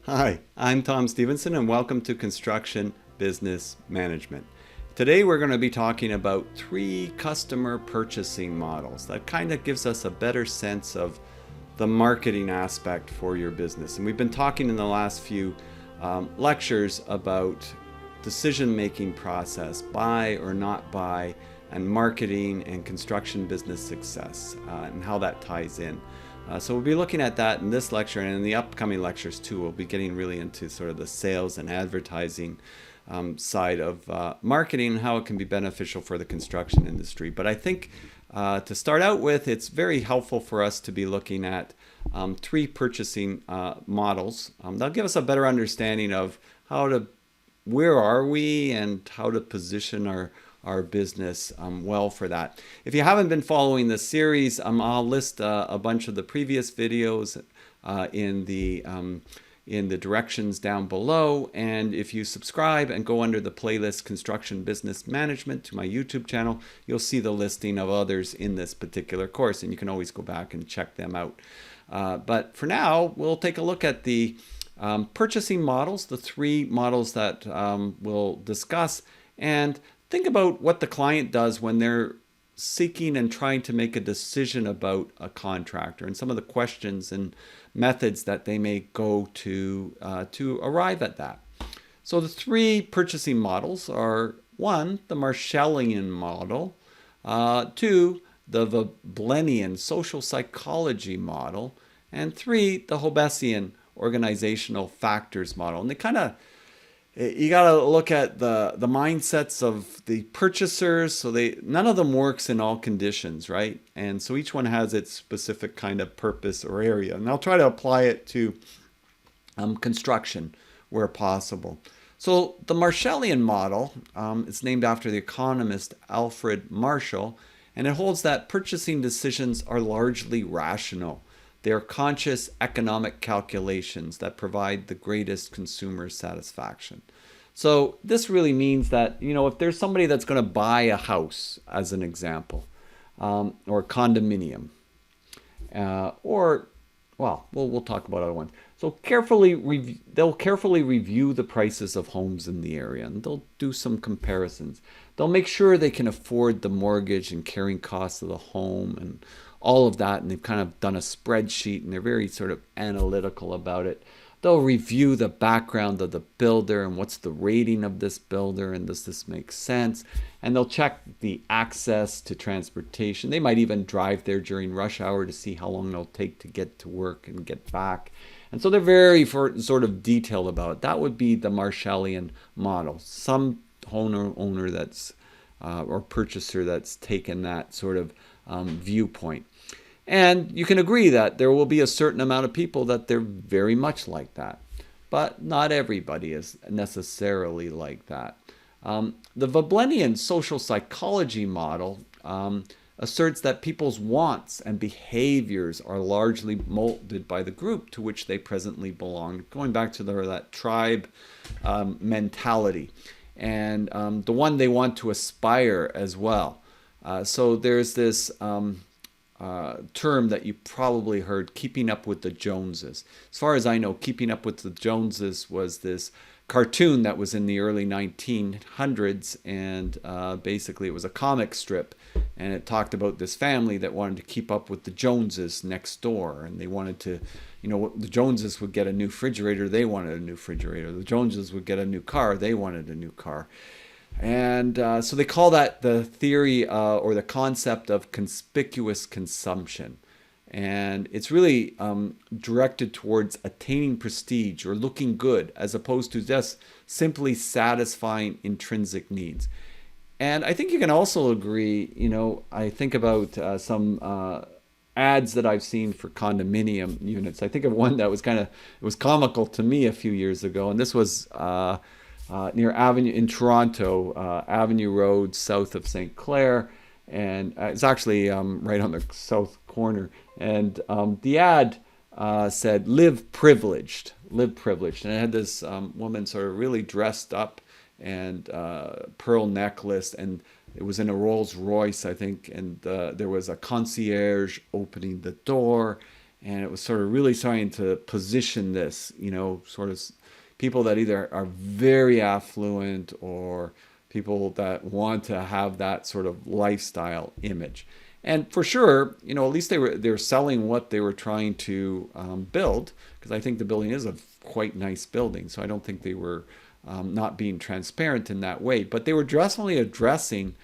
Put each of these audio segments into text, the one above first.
Hi, I'm Tom Stevenson and welcome to Construction Business Management. Today we're going to be talking about 3 customer purchasing models. That kind of gives us a better sense of the marketing aspect for your business. And we've been talking in the last few lectures about decision-making process, buy or not buy, and marketing and construction business success, and how that ties in. So we'll be looking at that in this lecture, and in the upcoming lectures too. We'll be getting really into sort of the sales and advertising side of marketing and how it can be beneficial for the construction industry. But I think to start out with, it's very helpful for us to be looking at 3 purchasing models. That'll give us a better understanding of where are we and how to position our business well for that. If you haven't been following this series, I'll list a bunch of the previous videos in the directions down below. And if you subscribe and go under the playlist Construction Business Management to my YouTube channel, you'll see the listing of others in this particular course, and you can always go back and check them out. But for now, we'll take a look at the purchasing models, the 3 models that we'll discuss, and think about what the client does when they're seeking and trying to make a decision about a contractor and some of the questions and methods that they may go to arrive at that. So the 3 purchasing models are: 1, the Marshallian model; 2, the Vitonian social psychology model; and 3, the Hungarian organizational factors model. And they kind of, you got to look at the mindsets of the purchasers. So none of them works in all conditions, right? And so each one has its specific kind of purpose or area. And I'll try to apply it to construction where possible. So the Marshallian model is named after the economist Alfred Marshall, and it holds that purchasing decisions are largely rational. They are conscious economic calculations that provide the greatest consumer satisfaction. So this really means that, if there's somebody that's going to buy a house, as an example, or condominium, we'll talk about other ones. So they'll carefully review the prices of homes in the area, and they'll do some comparisons. They'll make sure they can afford the mortgage and carrying costs of the home and all of that, and they've kind of done a spreadsheet, and they're very sort of analytical about it. They'll review the background of the builder and what's the rating of this builder, and does this make sense? And they'll check the access to transportation. They might even drive there during rush hour to see how long it'll take to get to work and get back. And so they're very sort of detailed about it. That would be the Marshallian model. Some owner that's or purchaser that's taken that sort of viewpoint. And you can agree that there will be a certain amount of people that they're very much like that. But not everybody is necessarily like that. The Veblennian social psychology model asserts that people's wants and behaviors are largely molded by the group to which they presently belong, going back to that tribe mentality, and the one they want to aspire as well. So there's this term that you probably heard, keeping up with the Joneses. As far as I know, keeping up with the Joneses was this cartoon that was in the early 1900s, and basically it was a comic strip, and it talked about this family that wanted to keep up with the Joneses next door, and they wanted to, the Joneses would get a new refrigerator, they wanted a new refrigerator. The Joneses would get a new car, they wanted a new car. And so they call that the theory or the concept of conspicuous consumption. And it's really directed towards attaining prestige or looking good, as opposed to just simply satisfying intrinsic needs. And I think you can also agree, I think about some ads that I've seen for condominium units. I think of one that was it was comical to me a few years ago. And this was near Avenue in Toronto, Avenue Road, south of St. Clair, and it's actually right on the south corner. And the ad said "Live privileged," live privileged, and it had this woman sort of really dressed up and pearl necklace, and it was in a Rolls Royce, I think, and there was a concierge opening the door, and it was sort of really starting to position this, sort of people that either are very affluent or people that want to have that sort of lifestyle image. And for sure, at least they're selling what they were trying to build, because I think the building is a quite nice building. So I don't think they were not being transparent in that way. But they were definitely addressing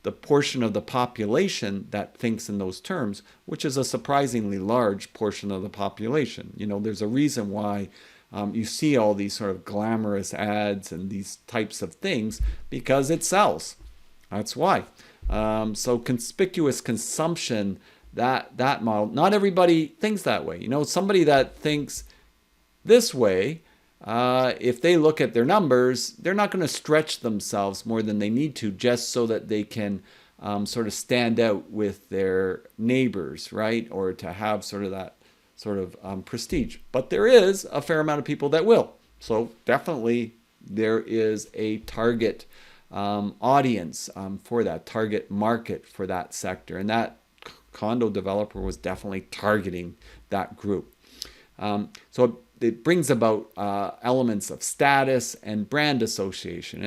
the portion of the population that thinks in those terms, which is a surprisingly large portion of the population. There's a reason why you see all these sort of glamorous ads and these types of things, because it sells. That's why. So conspicuous consumption, that model, not everybody thinks that way. Somebody that thinks this way, if they look at their numbers, they're not going to stretch themselves more than they need to just so that they can sort of stand out with their neighbors, right? Or to have sort of that sort of prestige. But there is a fair amount of people that will. So definitely there is a target audience for that, target market for that sector. And that condo developer was definitely targeting that group. So it brings about elements of status and brand association.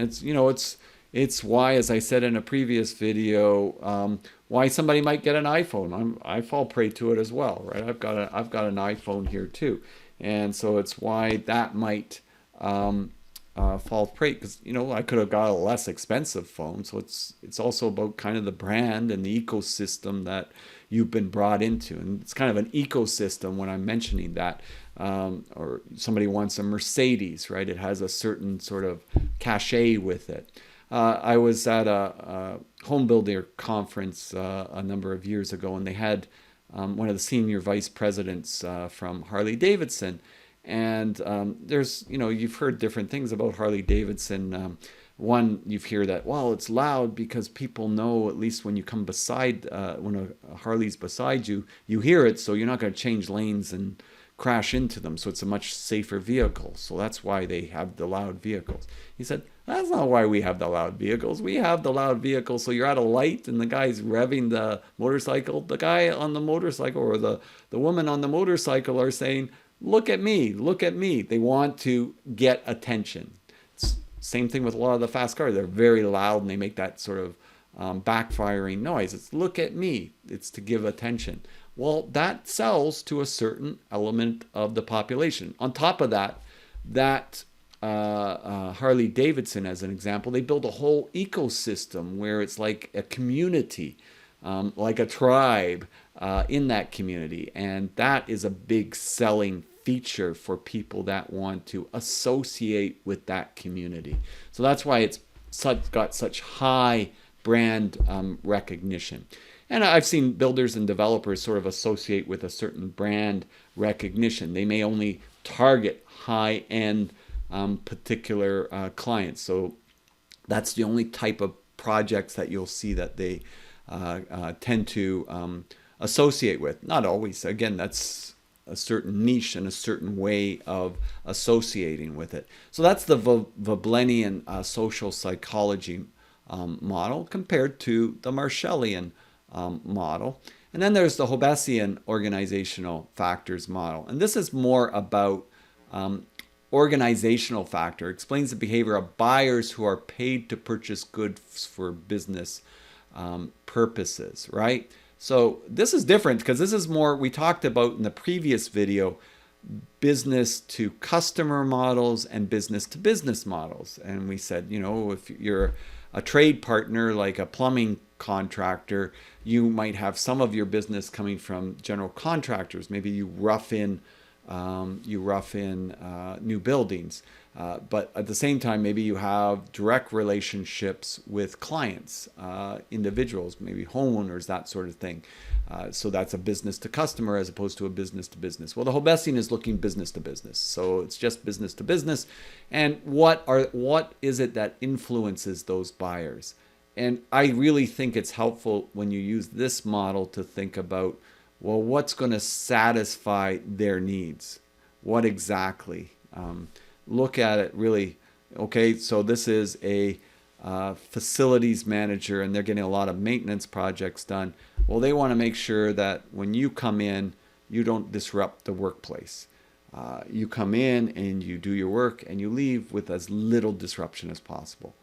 It's why, as I said in a previous video, why somebody might get an iPhone. I fall prey to it as well, right? I've got an iPhone here too, and so it's why that might fall prey, because I could have got a less expensive phone. So it's also about kind of the brand and the ecosystem that you've been brought into, and it's kind of an ecosystem when I'm mentioning that. Or somebody wants a Mercedes, right? It has a certain sort of cachet with it. I was at a home builder conference a number of years ago, and they had one of the senior vice presidents from Harley Davidson. And there's, you've heard different things about Harley Davidson. One, you've heard that, well, it's loud because people know, at least when you come beside, when a Harley's beside you, you hear it, so you're not going to change lanes and crash into them. So it's a much safer vehicle. So that's why they have the loud vehicles. He said, that's not why we have the loud vehicles. We have the loud vehicles so you're at a light and the guy's revving the motorcycle. The guy on the motorcycle or the woman on the motorcycle are saying, look at me, look at me. They want to get attention. It's same thing with a lot of the fast cars. They're very loud and they make that sort of backfiring noise. It's look at me. It's to give attention. Well, that sells to a certain element of the population. On top of that, Harley Davidson, as an example, they build a whole ecosystem where it's like a community, like a tribe in that community. And that is a big selling feature for people that want to associate with that community. So that's why it's got such high brand recognition. And I've seen builders and developers sort of associate with a certain brand recognition. They may only target high-end particular clients. So that's the only type of projects that you'll see that they tend to associate with. Not always. Again, that's a certain niche and a certain way of associating with it. So that's the Veblennian social psychology model compared to the Marshallian model. And then there's the Hobbesian organizational factors model. And this is more about organizational factor. It explains the behavior of buyers who are paid to purchase goods for business purposes, right? So this is different because this is more, we talked about in the previous video, business to customer models and business to business models. And we said, if you're a trade partner like a plumbing contractor, you might have some of your business coming from general contractors. Maybe you rough in new buildings, but at the same time, maybe you have direct relationships with clients, individuals, maybe homeowners, that sort of thing. So that's a business to customer as opposed to a business to business. Well, the Hobbesian is looking business to business, so it's just business to business. And what is it that influences those buyers? And I really think it's helpful when you use this model to think about, well, what's going to satisfy their needs? What exactly? Look at it really. Okay, so this is a facilities manager and they're getting a lot of maintenance projects done. Well, they want to make sure that when you come in, you don't disrupt the workplace. You come in and you do your work and you leave with as little disruption as possible.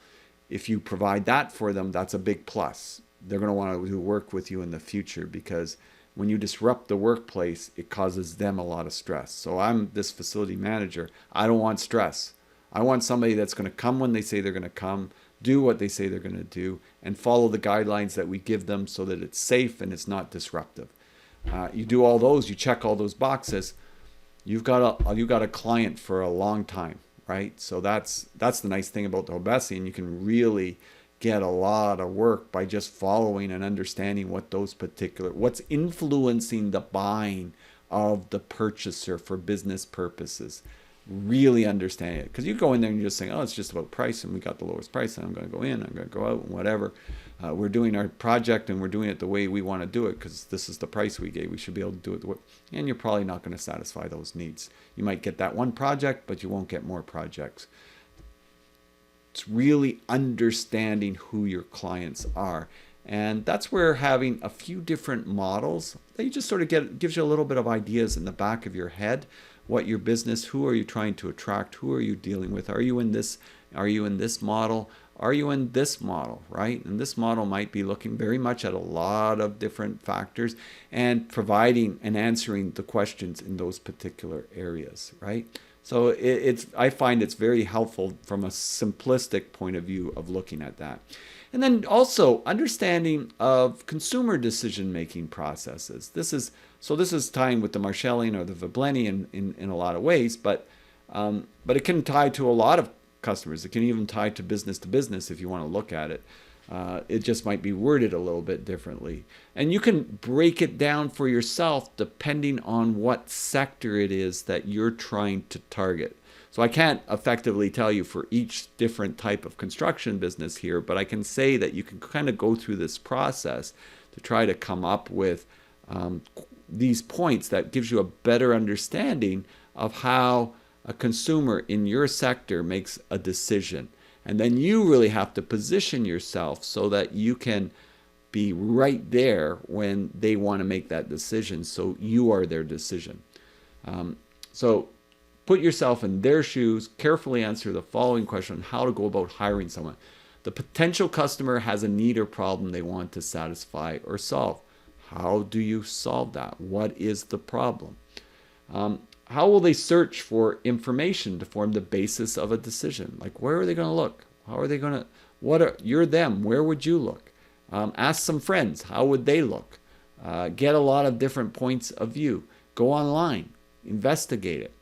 If you provide that for them, that's a big plus. They're going to want to work with you in the future, because when you disrupt the workplace, it causes them a lot of stress. So I'm this facility manager. I don't want stress. I want somebody that's going to come when they say they're going to come, do what they say they're going to do, and follow the guidelines that we give them so that it's safe and it's not disruptive. You do all those, you check all those boxes, you've got a client for a long time, right? So that's the nice thing about the Hobesian. You can really get a lot of work by just following and understanding what's influencing the buying of the purchaser for business purposes. Really understanding it, because you go in there and you're just saying, oh, it's just about price, and we got the lowest price, and I'm going to go in, I'm going to go out, and whatever. We're doing our project and we're doing it the way we want to do it because this is the price we gave. We should be able to do it the way. And you're probably not going to satisfy those needs. You might get that one project, but you won't get more projects. It's really understanding who your clients are. And that's where having a few different models, that you just sort of gives you a little bit of ideas in the back of your head. What your business, who are you trying to attract? Who are you dealing with? Are you in this model? Are you in this model, right? And this model might be looking very much at a lot of different factors and providing and answering the questions in those particular areas, right? So I find it's very helpful from a simplistic point of view of looking at that. And then also understanding of consumer decision-making processes. This is tying with the Marshallian or the Vitonian in a lot of ways, but it can tie to a lot of customers. It can even tie to business if you want to look at it. It just might be worded a little bit differently. And you can break it down for yourself depending on what sector it is that you're trying to target. So I can't effectively tell you for each different type of construction business here, but I can say that you can kind of go through this process to try to come up with these points that gives you a better understanding of how a consumer in your sector makes a decision. And then you really have to position yourself so that you can be right there when they want to make that decision, so you are their decision. So put yourself in their shoes, carefully answer the following question on how to go about hiring someone. The potential customer has a need or problem they want to satisfy or solve. How do you solve that? What is the problem? How will they search for information to form the basis of a decision? Like, where are they going to look? How are they going to, you're them, where would you look? Ask some friends, how would they look? Get a lot of different points of view. Go online, investigate it.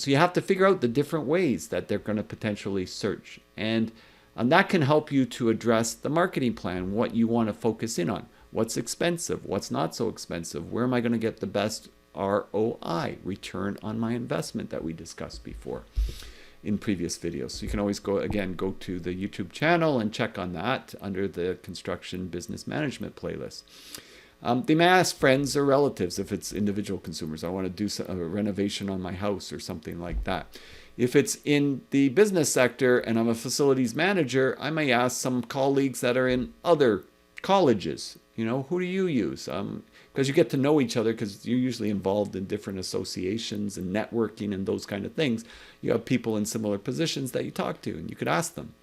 So you have to figure out the different ways that they're going to potentially search. And that can help you to address the marketing plan, what you want to focus in on. What's expensive? What's not so expensive? Where am I going to get the best ROI, return on my investment, that we discussed before in previous videos? So you can always go to the YouTube channel and check on that under the Construction Business Management playlist. They may ask friends or relatives if it's individual consumers. I want to do a renovation on my house or something like that. If it's in the business sector and I'm a facilities manager, I may ask some colleagues that are in other colleges. Who do you use? Because you get to know each other, because you're usually involved in different associations and networking and those kind of things. You have people in similar positions that you talk to, and you could ask them.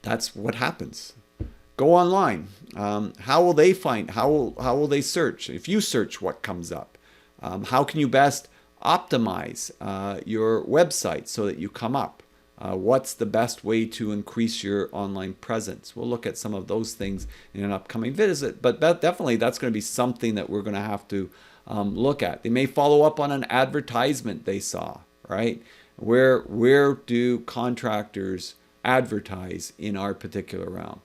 That's what happens. Go online. How will they find? How will they search? If you search, what comes up? How can you best optimize your website so that you come up? What's the best way to increase your online presence? We'll look at some of those things in an upcoming visit, but definitely that's going to be something that we're going to have to look at. They may follow up on an advertisement they saw, right? Where do contractors advertise in our particular realm?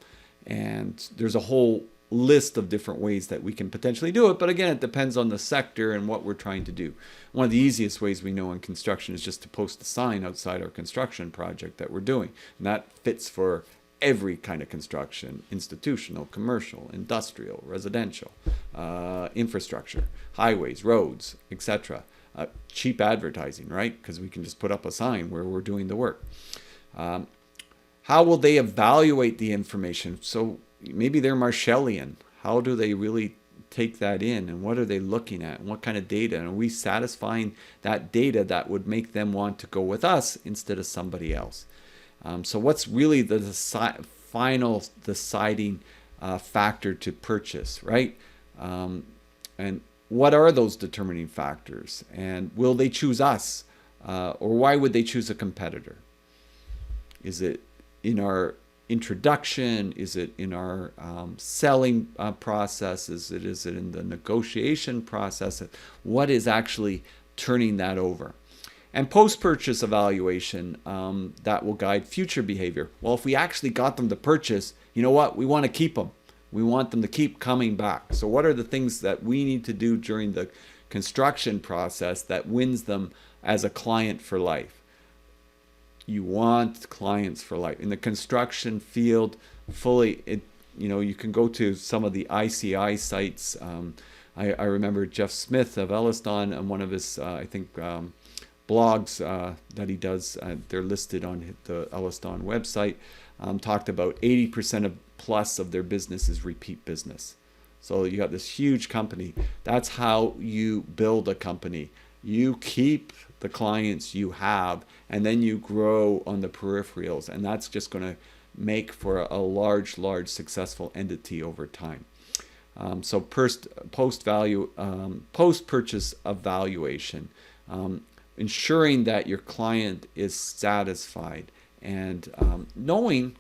And there's a whole list of different ways that we can potentially do it. But again, it depends on the sector and what we're trying to do. One of the easiest ways we know in construction is just to post a sign outside our construction project that we're doing. And that fits for every kind of construction: institutional, commercial, industrial, residential, infrastructure, highways, roads, etc. Cheap advertising, right? Because we can just put up a sign where we're doing the work. How will they evaluate the information? So maybe they're Marshallian. How do they really take that in, and what are they looking at, and what kind of data, and are we satisfying that data that would make them want to go with us instead of somebody else? So what's really the final deciding factor to purchase, right? And what are those determining factors? And will they choose us? Or why would they choose a competitor? Is it in our introduction? Is it in our selling process? Is it in the negotiation process? What is actually turning that over? And post-purchase evaluation, that will guide future behavior. Well, if we actually got them to purchase, you know what? We want to keep them. We want them to keep coming back. So what are the things that we need to do during the construction process that wins them as a client for life? You want clients for life. In the construction field, you can go to some of the ICI sites. I remember Jeff Smith of Elliston on one of his, blogs that he does, they're listed on the Elliston website, talked about 80% plus of their business is repeat business. So you got this huge company. That's how you build a company. You keep the clients you have, and then you grow on the peripherals, and that's just going to make for a large successful entity over time. So post-purchase evaluation, ensuring that your client is satisfied, and knowing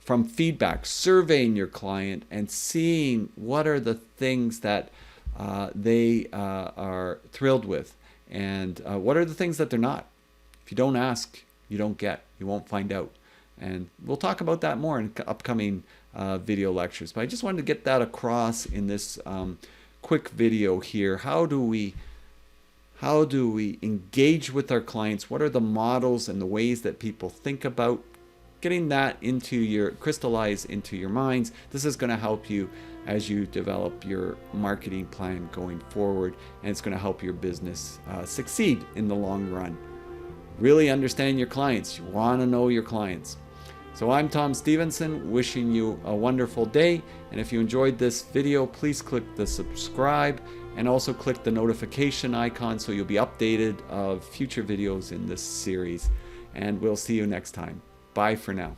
from feedback, surveying your client and seeing what are the things that they are thrilled with, and what are the things that they're not. If you don't ask, you don't get. You won't find out. And we'll talk about that more in upcoming video lectures. But I just wanted to get that across in this quick video here. How do we engage with our clients? What are the models and the ways that people think about getting that crystallize into your minds? This is going to help you as you develop your marketing plan going forward, and it's going to help your business succeed in the long run. Really understand your clients. You want to know your clients. So I'm Tom Stevenson, wishing you a wonderful day. And if you enjoyed this video, please click the subscribe and also click the notification icon so you'll be updated of future videos in this series. And we'll see you next time. Bye for now.